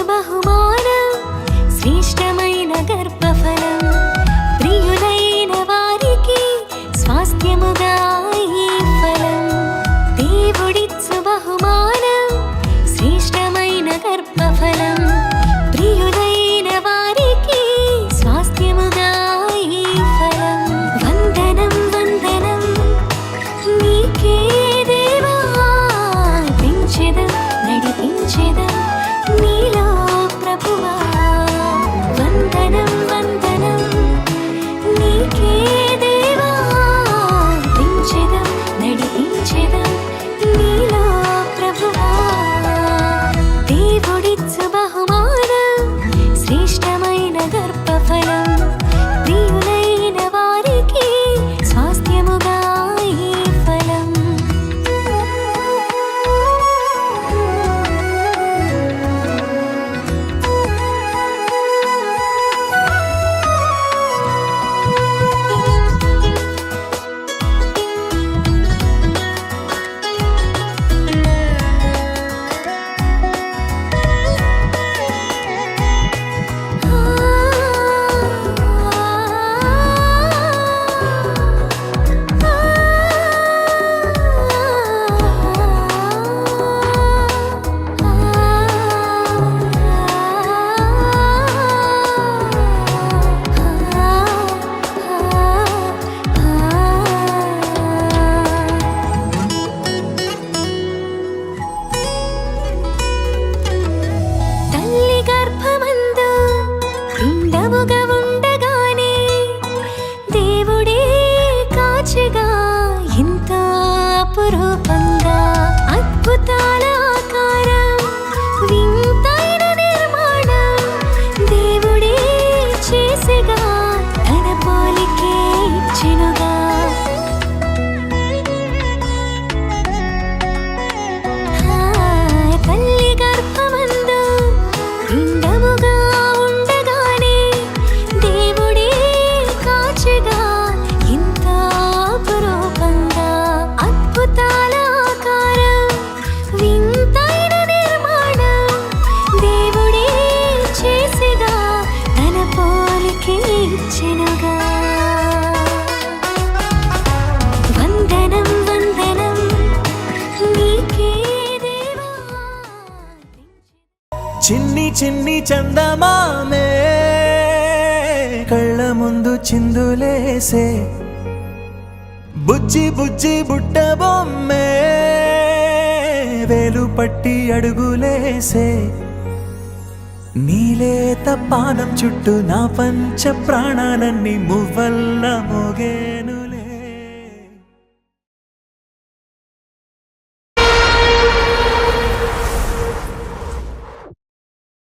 బహుమానం శ్రేష్టమైన గర్భఫలం ప్రియులైన వారికి స్వాస్థ్యముగా ఈ ఫలం దేవుడిచ్చు బహుమానం శ్రేష్టమైన గర్భఫలం ప్రియులైన వారికి స్వాస్థ్యముగా ఈ ఫలం వందనం వందనం నీకే దేవా పెంచెదం నడిపించెదం నీలో ప్రభువా వందనం వందనం నీకే దేవా పెంచెదం నడిపించెదం నీలో ప్రభువా దేవుడిచ్చు బహుమానం శ్రేష్టమైన గర్భఫలం ప్రియులైన వారికి స్వాస్థ్యముగా ఈ ఫలం తల్లి గర్భమందు పిండముగా ఉండగానే దేవుడే కాచెగా ఎంతో అపురూపంగా అద్భుతాల ఆకారం వింతైన నిర్మాణం దేవుడే చేసెగా తన పోలికే ఇచ్చెనుగా తల్లి గర్భమందు పిండముగా ఉండగానే దేవుడే కాచెగా ఎంతో అపురూపంగా అద్భుతాల ఆకారం వింతైన నిర్మాణం దేవుడే చేసెగా తన పోలికే ఇచ్చెనుగా వందనం వందనం నీకే దేవా చిన్ని చిన్ని చందమామే కళ్ళ ముందు చిందులేసే బుజ్జి బుజ్జి బుట్ట బొమ్మే వేలు పట్టి అడుగులేసే నీలేత పానం చుట్టూ నా పంచ ప్రాణాలన్నీ మువ్వల్ల మోగేను